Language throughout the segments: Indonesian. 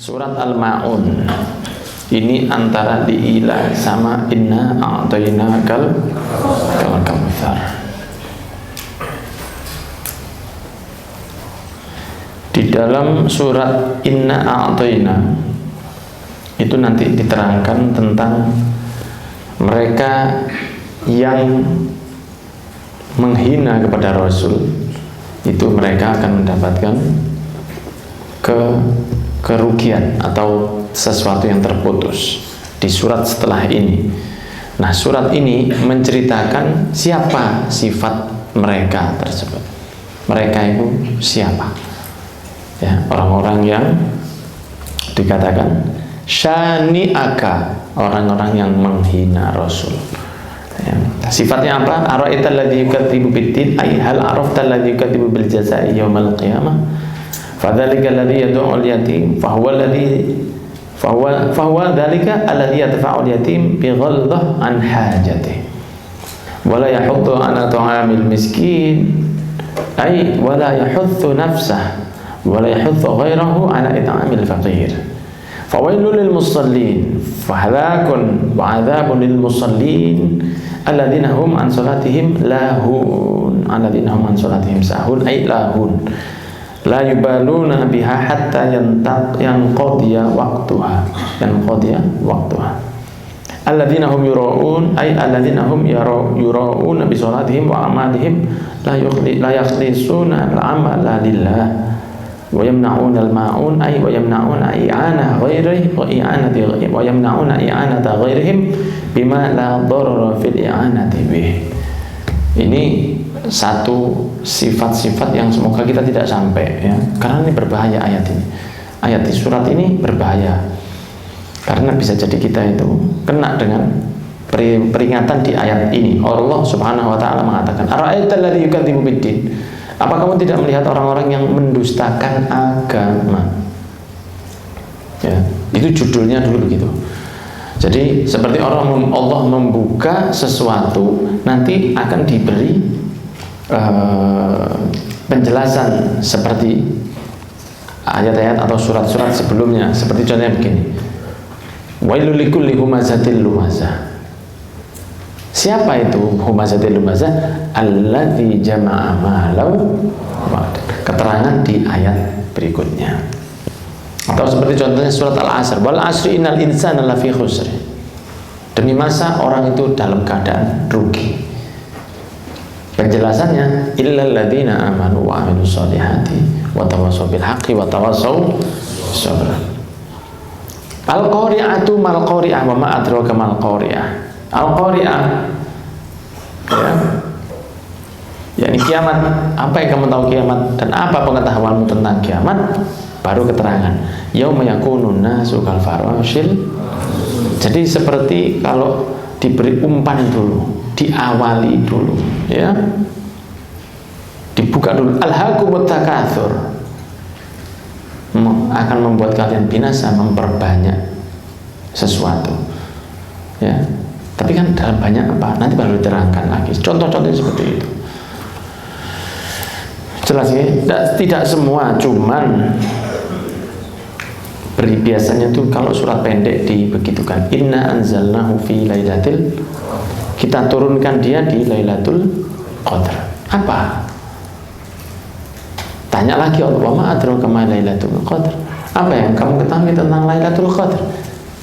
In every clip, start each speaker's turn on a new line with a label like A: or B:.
A: Surat Al-Ma'un ini antara diilah sama inna a'tainakal kautsar. Di dalam surat inna a'taina itu nanti diterangkan tentang mereka yang menghina kepada Rasul, itu mereka akan mendapatkan kerugian atau sesuatu yang terputus di surat setelah ini. Nah, surat ini menceritakan siapa sifat mereka tersebut. Mereka itu siapa? Ya, orang-orang yang dikatakan syani'aka, orang-orang yang menghina Rasul. Ya. Sifatnya apa? Ara'aital ladzi yukadzibu bid-din, ay hal araftal ladzi yukadzibu bil jazaa'i yaumal qiyamah. Fadzalika alladzi yad'u al-yatim fahuwa dzalika alladzi yadfa'u al-yatim bi ghaldhah an hajatihi wa la yahuddu ala ta'amil miskin ay wa la yahuddu nafsahu wa la yahuddu ghayrahu ala it'amil faqir. Fawailul lil musallin fahalakun wa 'adzabun lil musallin alladzina hum an salatihim lahun, alladzina hum an salatihim sahun ay lahun la yubaluna biha hatta yanqadiya waqtuha alladzina hum yura'un ay alladzina hum yura'una bi salatihim wa amalihim la yakhlisuna al-amala lillah wa yamna'una al-ma'un ay wa yamna'una i'ana ghairihi wa i'anati wa yamna'una i'anata ghairihim bima la darara fil i'anati bih. Ini satu sifat-sifat yang semoga kita tidak sampai, ya, karena ini berbahaya ayat ini. Ayat di surat ini berbahaya karena bisa jadi kita itu kena dengan peringatan di ayat ini. Allah Subhanahu wa taala mengatakan, "Ara'aital ladzi yukadzibu bid-din?" Apa kamu tidak melihat orang-orang yang mendustakan agama? Ya, itu judulnya dulu begitu. Jadi seperti Allah membuka sesuatu, nanti akan diberi penjelasan seperti ayat-ayat atau surat-surat sebelumnya. Seperti contohnya begini, wailul likulli humazatil lumazah. Siapa itu humazatil lumazah? Alladzi jama'a malau. Keterangan di ayat berikutnya. Atau seperti contohnya surat Al-Asr, wal asri innal insana lafi khusr. Demi masa orang itu dalam keadaan rugi. Penjelasannya illal ladzina amanu wa amilus solihati wa tawassaw bil haqqi wa tawassaw sabr. Al-qari'atu mal qari'ah wa ma adraka mal qari'ah. Al-qari'ah, ya, yakni kiamat. Apa yang kamu tahu kiamat dan apa pengetahuanmu tentang kiamat? Baru keterangan yauma yakunun nasu kal farashil. Jadi seperti kalau diberi umpan dulu, diawali dulu, ya, dibuka dulu. Alhaakumut takatsur, akan membuat kalian binasa, memperbanyak sesuatu, ya. Tapi kan dalam banyak apa? Nanti baru diterangkan lagi. Contoh-contohnya seperti itu. Jelas ya? Tidak semua, cuman biasanya tuh kalau surat pendek dibegitukan, inna anzalnahu fi lailatul, kita turunkan dia di Lailatul Qadar. Apa? Tanya lagi Allah, wa ma adraka ma Lailatul Qadar. Apa yang kamu ketahui tentang Lailatul Qadar?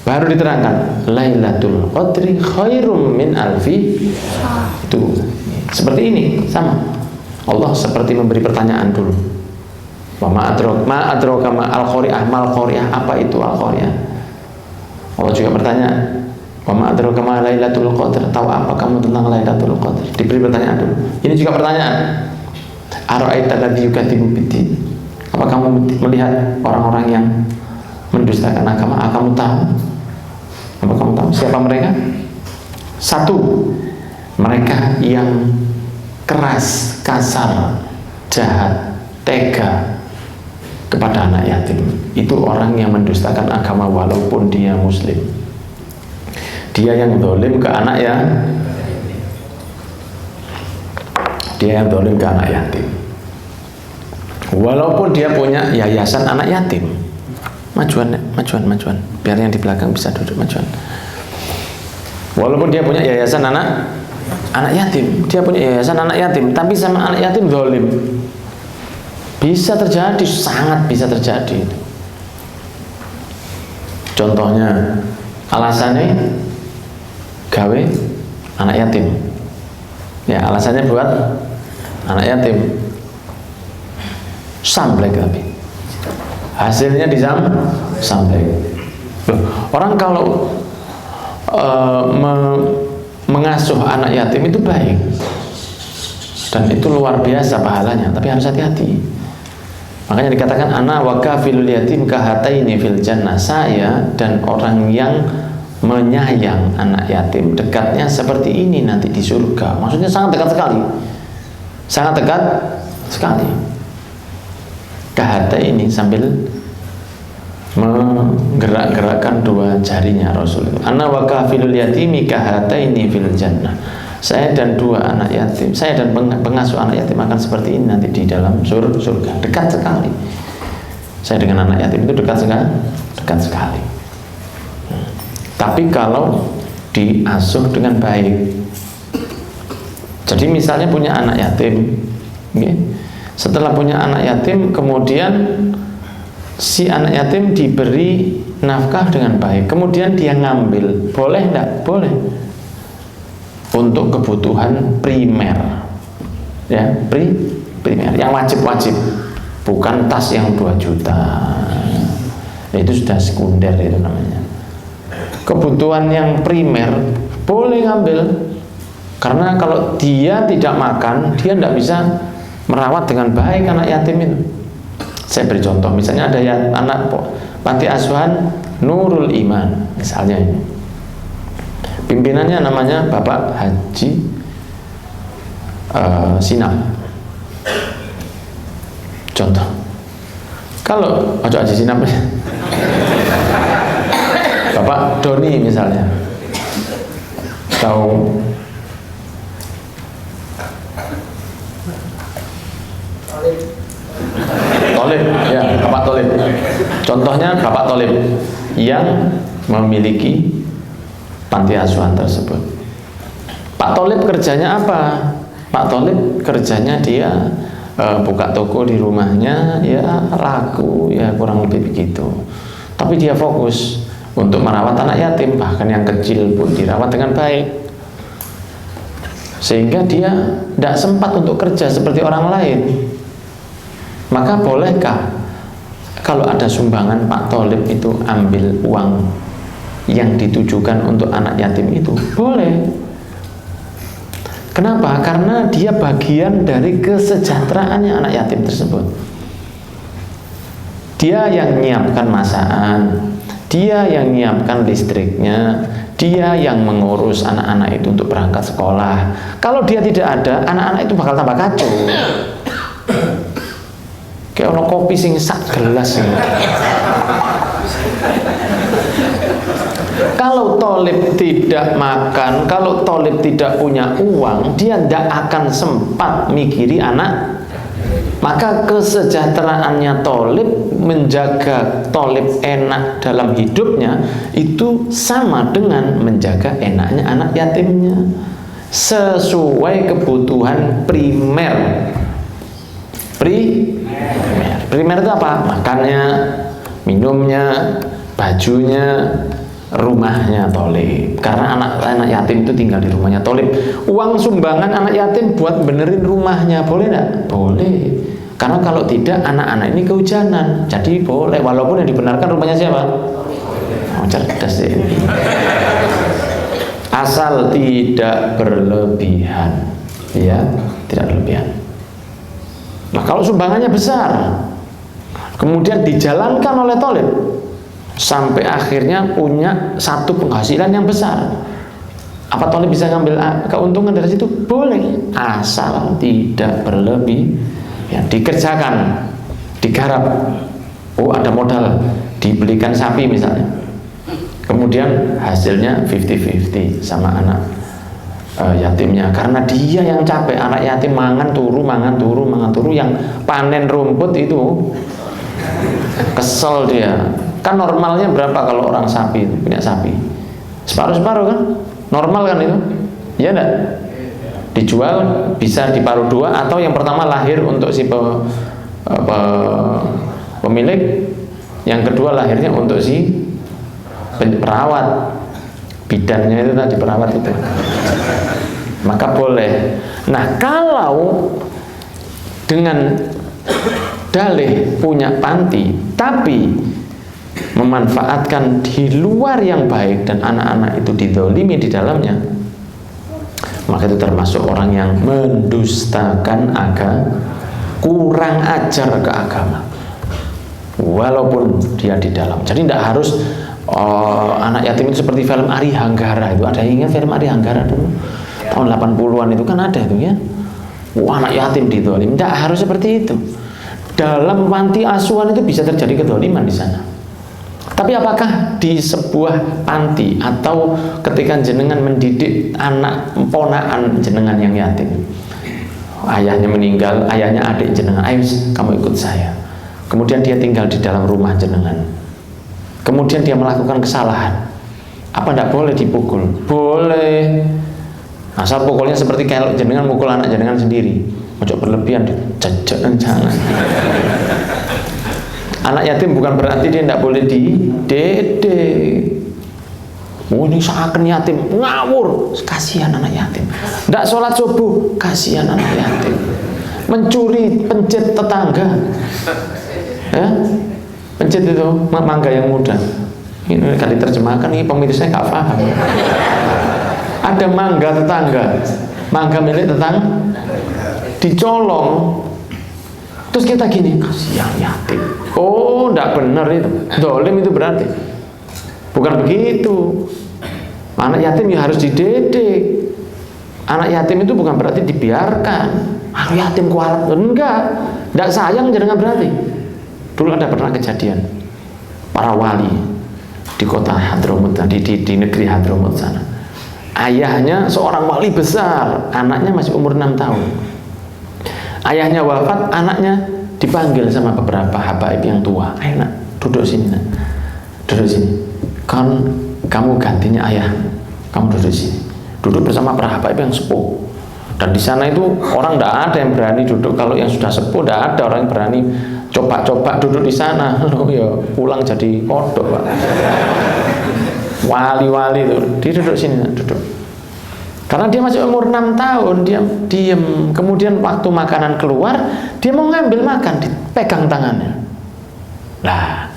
A: Baru diterangkan, Lailatul Qadri khairum min alfi. Itu seperti ini, sama. Allah seperti memberi pertanyaan dulu. Wa ma adraka ma al-qari'ah, mal qari'ah, apa itu al-qari'ah? Allah juga bertanya, wa ma adraka ma Lailatul Qadar, tahu apa kamu tentang Lailatul Qadar? Diberi pertanyaan dulu. Ini juga pertanyaan. Ara'aital ladzi yukadzibu bid-din? Apa kamu melihat orang-orang yang mendustakan agama? Kamu tahu? Apa kamu tahu siapa mereka? Satu, mereka yang keras, kasar, jahat, tega kepada anak yatim. Itu orang yang mendustakan agama walaupun dia muslim. Dia yang zalim ke anak yatim. Walaupun dia punya yayasan anak yatim, Majuan, biar yang di belakang bisa duduk majuan. Walaupun dia punya yayasan anak yatim, tapi sama anak yatim zalim. Bisa terjadi, sangat bisa terjadi. Contohnya, alasannya gawe anak yatim. Ya, alasannya buat anak yatim. Samblek tapi hasilnya samblek. Orang kalau mengasuh anak yatim itu baik dan itu luar biasa pahalanya, tapi harus hati-hati. Makanya dikatakan ana wa kafilul yatim kahataini fil jannah, saya dan orang yang menyayang anak yatim dekatnya seperti ini nanti di surga. Maksudnya sangat dekat sekali. Kahataini sambil menggerak-gerakkan dua jarinya Rasul. Ana wa kafilul yatimi kahataini fil jannah. Saya dan dua anak yatim, saya dan pengasuh anak yatim akan seperti ini nanti di dalam surga. Dekat sekali. Saya dengan anak yatim itu dekat sekali. Tapi kalau diasuh dengan baik. Jadi misalnya punya anak yatim, setelah punya anak yatim, kemudian si anak yatim diberi nafkah dengan baik, kemudian dia ngambil, boleh enggak? Boleh. Untuk kebutuhan primer, ya, primer, yang wajib, bukan tas yang 2 juta. Itu sudah sekunder itu namanya. Kebutuhan yang primer boleh ngambil, karena kalau dia tidak makan, dia tidak bisa merawat dengan baik anak yatim itu. Saya beri contoh, misalnya ada anak panti asuhan Nurul Iman, misalnya ini. Pimpinannya namanya Bapak Haji Sinap. Contoh, kalau Haji Sinap Bapak Doni misalnya, tahu Tolib, ya, Bapak Tolib. Contohnya Bapak Tolib yang memiliki panti asuhan tersebut. Pak Tolib kerjanya apa? Pak Tolib kerjanya dia buka toko di rumahnya, ya laku, ya kurang lebih begitu. Tapi dia fokus untuk merawat anak yatim, bahkan yang kecil pun dirawat dengan baik. Sehingga dia tidak sempat untuk kerja seperti orang lain. Maka bolehkah kalau ada sumbangan Pak Tolib itu ambil uang yang ditujukan untuk anak yatim itu? Boleh. Kenapa? Karena dia bagian dari kesejahteraannya anak yatim tersebut. Dia yang menyiapkan masakan, dia yang menyiapkan listriknya, dia yang mengurus anak-anak itu untuk berangkat sekolah. Kalau dia tidak ada, anak-anak itu bakal tambah kacau. Kayak ono kopi sing sak gelas ini. Kalau Tolib tidak makan, kalau Tolib tidak punya uang, dia tidak akan sempat mikiri anak. Maka kesejahteraannya Tolib, menjaga Tolib enak dalam hidupnya, itu sama dengan menjaga enaknya anak yatimnya, sesuai kebutuhan primer. Primer itu apa? Makannya, minumnya, bajunya, rumahnya Tolib. Karena anak yatim itu tinggal di rumahnya Tolib. Uang sumbangan anak yatim buat benerin rumahnya, boleh enggak? Boleh. Karena kalau tidak, anak-anak ini kehujanan. Jadi boleh, walaupun yang dibenarkan rumahnya siapa? Oh, cerdas ini. Asal tidak berlebihan, ya, tidak berlebihan. Nah, kalau sumbangannya besar, kemudian dijalankan oleh Tolib sampai akhirnya punya satu penghasilan yang besar, apa Tolib bisa ngambil keuntungan dari situ? Boleh, asal tidak berlebih. Ya, dikerjakan, digarap. Oh, ada modal, dibelikan sapi misalnya. Kemudian hasilnya 50-50 sama anak yatimnya, karena dia yang capek. Anak yatim mangan turu, yang panen rumput itu kesel dia, Kan normalnya berapa kalau orang sapi itu, punya sapi? Separuh-separuh kan? Normal kan itu? Iya enggak? Dijual bisa diparuh dua, atau yang pertama lahir untuk si pemilik, yang kedua lahirnya untuk si perawat, bidannya itu tadi, perawat itu. Maka boleh. Nah, kalau dengan dalih punya panti tapi memanfaatkan di luar yang baik dan anak-anak itu dizalimi di dalamnya, maka itu termasuk orang yang mendustakan agama, kurang ajar ke agama, walaupun dia di dalam. Jadi tidak harus anak yatim itu seperti film Ari Hanggara itu. Ada yang ingat film Ari Hanggara dulu? Tahun 80-an itu kan ada itu ya. Anak yatim didzalim. Tidak harus seperti itu. Dalam panti asuhan itu bisa terjadi kedzaliman di sana. Tapi apakah di sebuah panti atau ketika jenengan mendidik anak ponakan jenengan yang yatim, ayahnya meninggal, ayahnya adik jenengan, ayo kamu ikut saya. Kemudian dia tinggal di dalam rumah jenengan. Kemudian dia melakukan kesalahan. Apa tidak boleh dipukul? Boleh. Asal pukulnya seperti kalau jenengan mukul anak jenengan sendiri. Ojo berlebihan, jangan. Anak yatim bukan berarti dia tidak boleh dididik. Oh, ini seakan yatim, ngawur, kasihan anak yatim. Tidak sholat subuh, kasihan anak yatim. Mencuri, pencet tetangga, ya? Pencet itu mangga yang muda. Ini kan diterjemahkan, ini pemirsa nggak paham. Ada mangga tetangga, mangga milik tetangga, dicolong. Terus kita gini, kasihan yatim. Oh, tidak benar itu. Dolim itu berarti. Bukan begitu. Anak yatim ya harus dididik. Anak yatim itu bukan berarti dibiarkan. Anak yatim kualat, enggak. Tidak sayang jangan berarti. Dulu ada pernah kejadian para wali di kota Hadramut, di negeri Hadramut sana. Ayahnya seorang wali besar, anaknya masih umur 6 tahun. Ayahnya wafat, anaknya dipanggil sama beberapa habaib yang tua. Ayo nak, duduk sini nak. Duduk sini. Kamu gantinya ayah. Kamu duduk sini. Duduk bersama para habaib yang sepuh. Dan di sana itu orang tidak ada yang berani duduk. Kalau yang sudah sepuh tidak ada orang yang berani coba-coba duduk di sana. Loh ya pulang jadi kodok Pak. Wali-wali itu, dia duduk sini, duduk. Karena dia masih umur 6 tahun, dia diam. Kemudian waktu makanan keluar, dia mau ngambil makan, dipegang tangannya. Lah,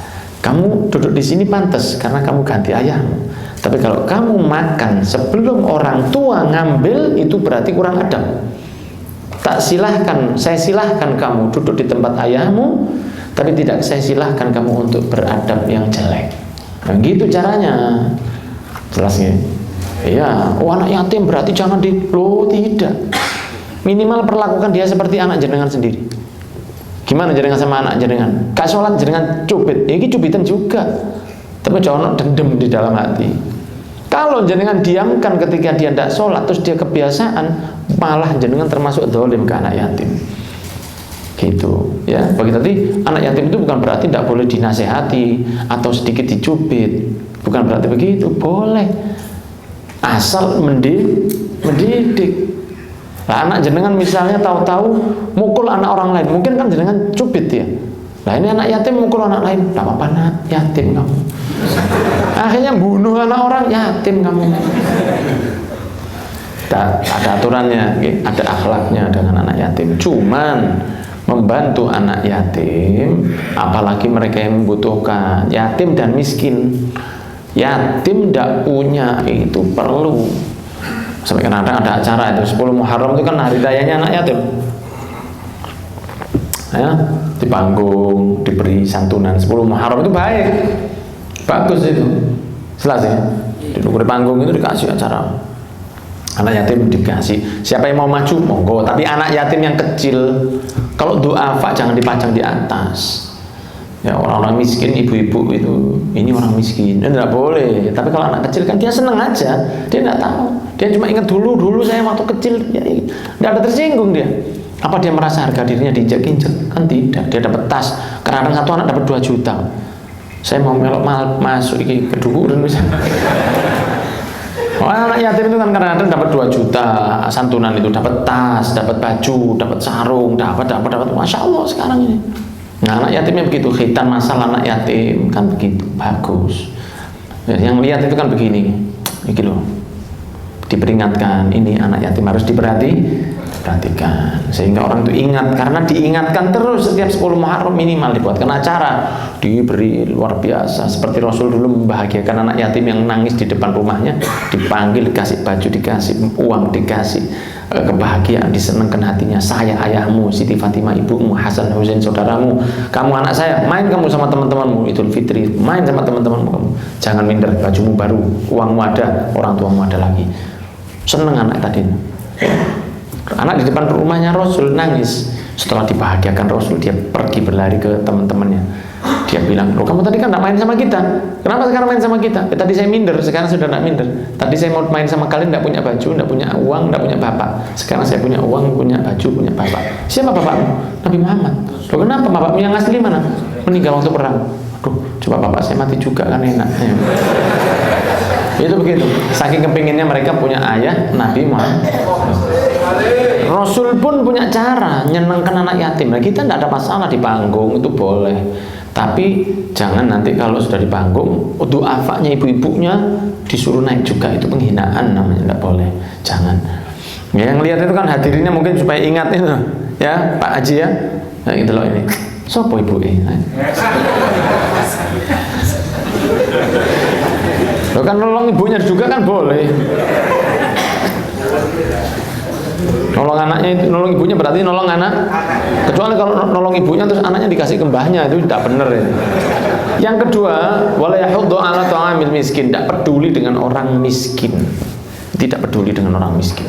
A: kamu duduk di sini pantas karena kamu ganti ayahmu. Tapi kalau kamu makan sebelum orang tua ngambil, itu berarti kurang adab. Saya silahkan kamu duduk di tempat ayahmu, tapi tidak saya silahkan kamu untuk beradab yang jelek. Nah gitu caranya. Jelas ya? Iya. Oh anak yatim berarti jangan loh, tidak. Minimal perlakukan dia seperti anak jenengan sendiri. Gimana jenengan sama anak jenengan? Gak sholat jenengan cubit, ini cubitan juga. Tapi jangan dendam di dalam hati. Kalau jenengan diamkan ketika dia tidak sholat, terus dia kebiasaan, malah jenengan termasuk zalim ke anak yatim. Gitu ya. Bagi tadi anak yatim itu bukan berarti tidak boleh dinasehati atau sedikit dicubit, bukan berarti begitu, boleh asal mendidik. Nah, anak jenengan misalnya tahu-tahu mukul anak orang lain, mungkin kan jenengan cubit ya. Nah ini anak yatim mukul anak lain, tidak apa-apa nak, yatim kamu. Akhirnya bunuh anak orang, yatim kamu. Ada aturannya, ada akhlaknya dengan anak yatim. Cuman membantu anak yatim, apalagi mereka yang membutuhkan, yatim dan miskin. Yatim tidak punya itu perlu. Sampai kadang ada acara itu 10 Muharram itu kan hari rayanya anak yatim. Ya, di panggung diberi santunan 10 Muharram itu baik, bagus itu. Selesai. Di panggung itu dikasih acara. Anak yatim dikasih. Siapa yang mau maju monggo. Tapi anak yatim yang kecil, kalau duafa jangan dipajang di atas. Ya orang-orang miskin, ibu-ibu itu, ini orang miskin, tidak boleh. Tapi kalau anak kecil kan dia seneng aja, dia tidak tahu. Dia cuma ingat dulu saya waktu kecil, ya, tidak ada tersinggung dia. Apa dia merasa harga dirinya diinjak-injak? Kan tidak. Dia dapat tas, kadang-kadang satu anak dapat 2 juta. Saya mau melok masuk iki kedukuran misalnya. Oh, anak yatim itu kan kadang-kadang dapat 2 juta santunan itu, dapat tas, dapat baju, dapat sarung, dapat, masya Allah sekarang ini. Nah, anak yatimnya begitu, khitan masalah anak yatim kan begitu, bagus. Yang lihat itu kan begini, ini loh, diperingatkan, ini anak yatim harus diperhatikan, sehingga orang itu ingat, karena diingatkan terus setiap 10 Muharram minimal dibuatkan acara, diberi luar biasa. Seperti Rasul dulu membahagiakan anak yatim yang nangis di depan rumahnya, dipanggil, dikasih baju, dikasih uang, dikasih kebahagiaan, disenangkan hatinya. Saya ayahmu, Siti Fatimah ibumu, Hasan Husain saudaramu, kamu anak saya, main kamu sama teman-temanmu Idul Fitri, main sama teman-temanmu kamu. Jangan minder, bajumu baru, uangmu ada, orang tuamu ada lagi. Seneng anak tadi. Anak di depan rumahnya Rasul nangis. Setelah dibahagiakan Rasul, dia pergi berlari ke teman-temannya. Dia bilang, loh kamu tadi kan tidak main sama kita, kenapa sekarang main sama kita? Tadi saya minder, sekarang sudah tidak minder. Tadi saya mau main sama kalian, tidak punya baju, tidak punya uang, tidak punya bapak. Sekarang saya punya uang, punya baju, punya bapak. Siapa bapakmu? Nabi Muhammad. Loh kenapa bapakmu yang asli mana? Meninggal waktu perang. Aduh, coba bapak saya mati juga kan enak. Itu begitu, saking kepinginnya mereka punya ayah Nabi Muhammad. Rasul pun punya cara nyenangkan anak yatim. Nah, kita tidak ada masalah di panggung, itu boleh. Tapi jangan nanti kalau sudah di panggung, du'afanya ibu-ibunya disuruh naik juga, itu penghinaan namanya, tidak boleh. Jangan. Ya, yang lihat itu kan hadirinnya mungkin supaya ingat itu, ya Pak Haji ya. Nah, gitu loh ini. Sopo ibu ini? Loh kan nolong ibunya juga kan boleh. Nolong anaknya itu, nolong ibunya berarti nolong anak. Kecuali kalau nolong ibunya terus anaknya dikasih ke mbahnya, itu tidak benar ya. Yang kedua, wala yahuddu ala ta'amil miskin, tidak peduli dengan orang miskin. Tidak peduli dengan orang miskin.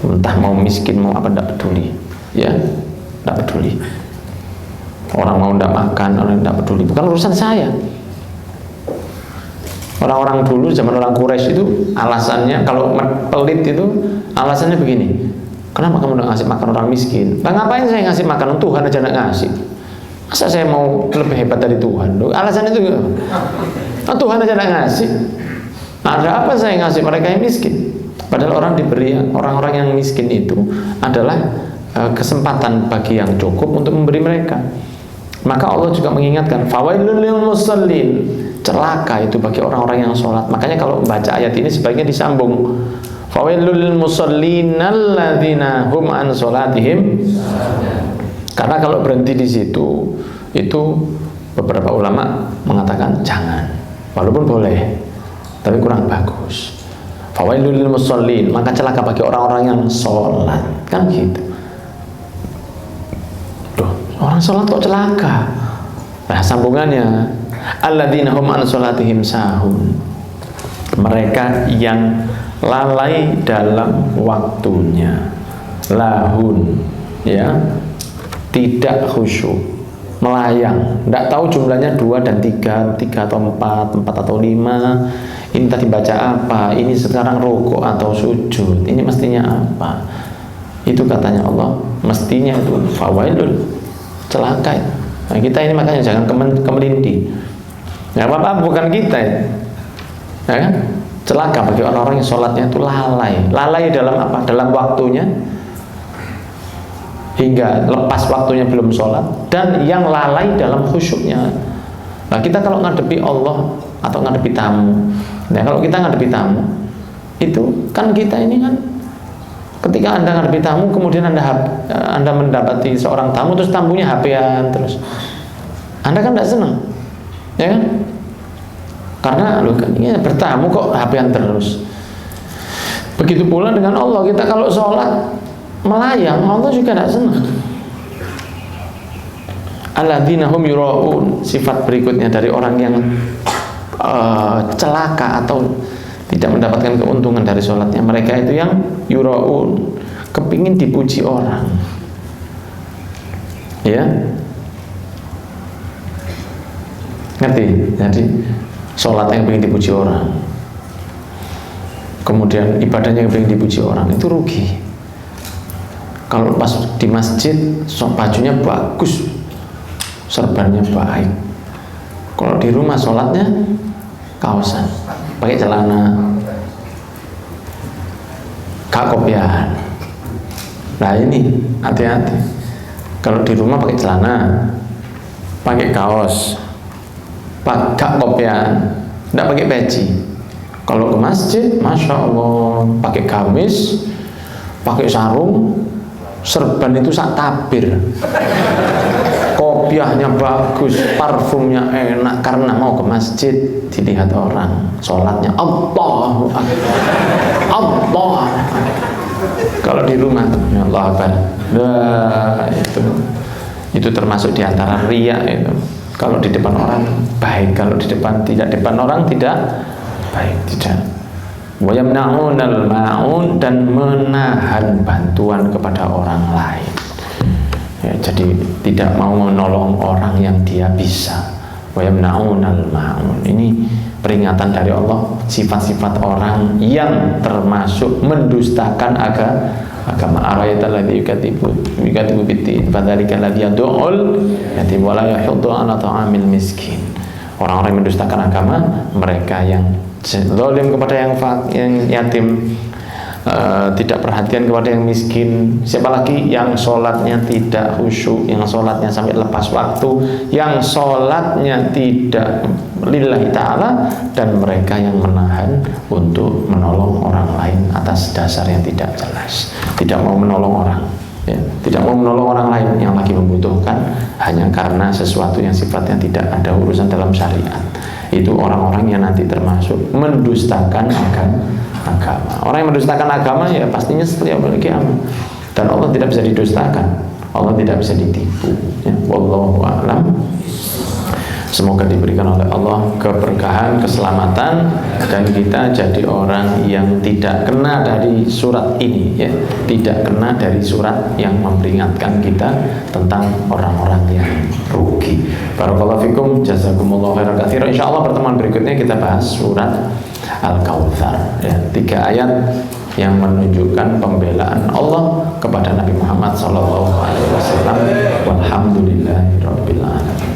A: Entah mau miskin mau apa, tidak peduli. Ya, tidak peduli. Orang mau tidak makan, orang tidak peduli. Bukan urusan saya. Orang-orang dulu zaman orang Quraisy itu alasannya kalau pelit itu alasannya begini, kenapa kamu tidak ngasih makan orang miskin? Nah, ngapain saya ngasih makan? Tuhan aja tidak ngasih, masa saya mau lebih hebat dari Tuhan? Alasan itu nah, Tuhan aja tidak ngasih, ada apa saya ngasih mereka yang miskin? Padahal orang-orang yang miskin itu adalah kesempatan bagi yang cukup untuk memberi mereka. Maka Allah juga mengingatkan, fawailul lil musallin, celaka itu bagi orang-orang yang sholat. Makanya kalau membaca ayat ini sebaiknya disambung, fawailul lil musallin alladzina hum an sholatihim. Karena kalau berhenti di situ, itu beberapa ulama mengatakan jangan, walaupun boleh, tapi kurang bagus. Fawailul lil musallin, maka celaka bagi orang-orang yang sholat, kan gitu. Orang sholat kok celaka? Nah, sambungannya, alladzina hum an sholatihim sahun, mereka yang lalai dalam waktunya, lahun, ya, tidak khusyuk, melayang, tidak tahu jumlahnya 2 dan 3 atau 4 atau 5. Ini tadi baca apa? Ini sekarang rukuk atau sujud? Ini mestinya apa? Itu katanya Allah, mestinya itu fawailul, celaka. Nah, kita ini makanya jangan kemelindi. Nggak apa-apa, bukan kita ya kan? Celaka bagi orang-orang yang sholatnya itu lalai dalam apa? Dalam waktunya, hingga lepas waktunya belum sholat, dan yang lalai dalam khusyuknya. Nah, kita kalau ngadepi Allah atau ngadepi tamu, nah kalau kita ngadepi tamu itu kan kita ini kan, ketika Anda ngadepi tamu, kemudian Anda mendapati seorang tamu, terus tamunya HP-an terus, Anda kan tidak senang, ya kan? Karena loh kan ini bertamu kok HP-an terus. Begitu pula dengan Allah, kita kalau sholat melayang, Allah juga tidak senang. Alladzina hum yura'un, sifat berikutnya dari orang yang celaka atau tidak mendapatkan keuntungan dari sholatnya, mereka itu yang yura'un, kepingin dipuji orang, ya, ngerti? Jadi sholatnya kepingin dipuji orang, kemudian ibadahnya kepingin dipuji orang, itu rugi. Kalau pas di masjid bajunya bagus, serbannya baik, Kalau di rumah sholatnya kaosan, pakai celana, gak kopiahan. Nah ini hati-hati. Kalau di rumah pakai celana, pakai kaos, gak kopiahan, tidak pakai peci. Kalau ke masjid, masya Allah, pakai gamis, pakai sarung, serban itu sak tabir, kopiahnya bagus, parfumnya enak, karena mau ke masjid dilihat orang, sholatnya Allah, Allah. Kalau di rumah, ya Allah Akbar, nah, itu termasuk diantara riya itu. Kalau di depan orang baik, kalau di depan orang tidak baik, tidak. Wa yamna'unal ma'un, dan menahan bantuan kepada orang lain. Ya, jadi tidak mau menolong orang yang dia bisa. Wa yamna'unal ma'un. Ini peringatan dari Allah, sifat-sifat orang yang termasuk mendustakan agama. Ara'aita alladzi yukadzibu bid-din fadzalika alladzi yad'ul yatim wa la yahuddu 'ala ta'amil miskin. Orang-orang yang mendustakan agama, mereka yang zalim kepada yang yatim, tidak perhatian kepada yang miskin. Siapa lagi? Yang sholatnya tidak khusyuk, yang sholatnya sampai lepas waktu, yang sholatnya tidak lillahi ta'ala, dan mereka yang menahan untuk menolong orang lain atas dasar yang tidak jelas, tidak mau menolong orang, ya, tidak mau menolong orang lain yang lagi membutuhkan hanya karena sesuatu yang sifatnya tidak ada urusan dalam syariat. Itu orang-orang yang nanti termasuk mendustakan agama. Orang yang mendustakan agama ya pastinya setelah yaumul kiamah. Dan Allah tidak bisa didustakan, Allah tidak bisa ditipu, ya. Wallahu a'lam. Semoga diberikan oleh Allah keberkahan, keselamatan, dan kita jadi orang yang tidak kena dari surat ini, ya, tidak kena dari surat yang memperingatkan kita tentang orang-orang yang rugi. Barakallahu fikum, jazakumullahu khairan katsiran. Insyaallah pertemuan berikutnya kita bahas surat Al-Kautsar, ya, 3 ayat yang menunjukkan pembelaan Allah kepada Nabi Muhammad SAW. Walhamdulillahirabbil alamin.